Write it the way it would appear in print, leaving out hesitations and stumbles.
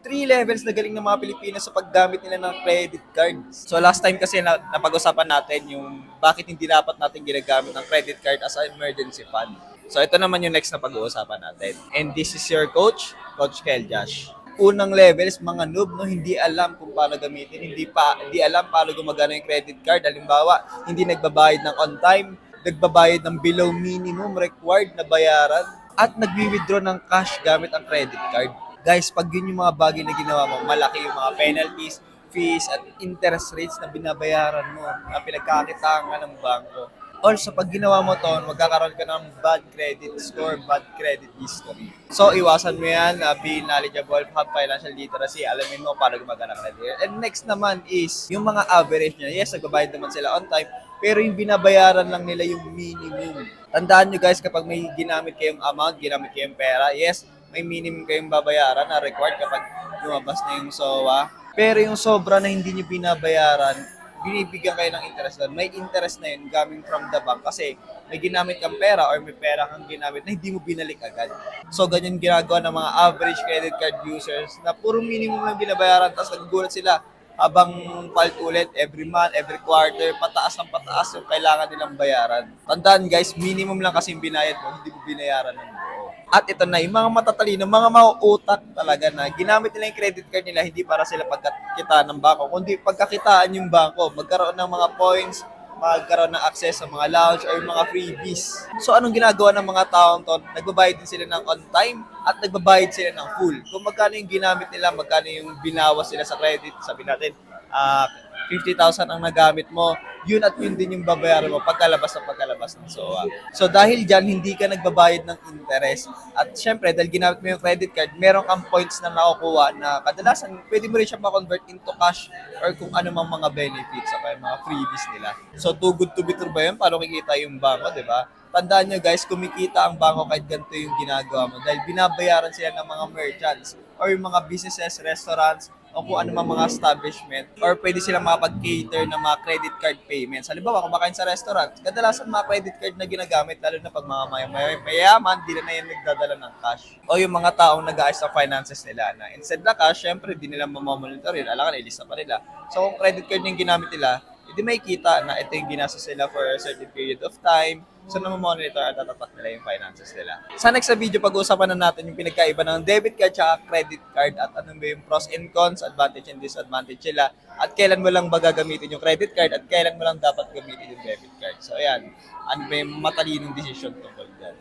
three levels na galing ng mga Pilipino sa paggamit nila ng credit card. So last time kasi napag-usapan natin yung bakit hindi dapat natin ginagamit ng credit card as an emergency fund. So ito naman yung next na pag-uusapan natin. And this is your coach, Coach Kel Josh. Unang levels, mga noob, no, hindi alam kung paano gamitin, hindi alam paano gumagana yung credit card. Halimbawa, hindi nagbabayad ng on time, nagbabayad ng below minimum required na bayaran, at nagwi-withdraw ng cash gamit ang credit card. Guys, pag yun yung mga bagay na ginawa mo, malaki yung mga penalties, fees, at interest rates na binabayaran mo, na pinagkakitaan ka ng bangko. Also, pag ginawa mo to, magkakaroon ka ng bad credit score, bad credit history. So, iwasan mo yan, be knowledgeable, have financial literacy, alamin mo paano gumagana ang credit card. And next naman is, yung mga average niya. Yes, nagbabayad naman sila on time, pero yung binabayaran lang nila yung minimum. Tandaan nyo guys, kapag may ginamit kayong amount, ginamit kayong pera, yes, may minimum kayong babayaran na required kapag lumabas na yung SOA. Pero yung sobra na hindi nyo binabayaran, binibigyan kayo ng interest doon. May interest na yun coming from the bank kasi may ginamit kang pera or may pera kang ginamit na hindi mo binalik agad. So, ganyan ginagawa ng mga average credit card users na puro minimum lang binabayaran tapos nagugulat sila habang ulit every month, every quarter, pataas ng pataas yung kailangan nilang bayaran. Tandaan guys, minimum lang kasi yung binayad mo, hindi mo binayaran ng buo. At ito na, yung mga matatalino, mga mauutak talaga na ginamit nila yung credit card nila hindi para sila pagkakitaan ng bangko, kundi pagkakitaan yung bangko, magkaroon ng mga points, magkaroon ng access sa mga lounge or mga freebies. So anong ginagawa ng mga taong to? Nagbabayad din sila ng on time at nagbabayad sila ng full. Kung magkano yung ginamit nila, magkano yung binawas sila sa credit, sabi natin, 50,000 ang nagamit mo, yun at yun din yung babayaran mo pagkalabas ng SOA. So dahil dyan, hindi ka nagbabayad ng interest. At syempre, dahil ginamit mo yung credit card, meron kang points na nakukuha na kadalasan, pwede mo rin siya ma-convert into cash or kung ano mang mga benefits o mga freebies nila. So too good to be true ba yun? Paano kikita yung bangko, di ba? Tandaan nyo guys, kumikita ang bangko kahit ganito yung ginagawa mo dahil binabayaran sila ng mga merchants or yung mga businesses, restaurants, o kung ano mga establishment or pwede silang makapag-cater ng mga credit card payments. Halimbawa, kumakain sa restaurant, kadalasan mga credit card na ginagamit lalo na pag mga mayaman, di na yan nagdadala ng cash. O yung mga taong nag-aayos sa finances nila na instead na cash, syempre di nila mamamonitorin, alangan ilista pa nila. So kung credit card yung ginamit nila, hindi may kita na ito yung ginasa sila for a certain period of time. So, namamonitor at tatatak nila yung finances nila. Sa next video, pag-uusapan na natin yung pinagkaiba ng debit card at credit card at ano ba yung pros and cons, advantage and disadvantage nila at kailan mo lang ba gagamitin yung credit card at kailan mo lang dapat gamitin yung debit card. So, ayan. Ano ba yung matalinong decision tungkol dyan.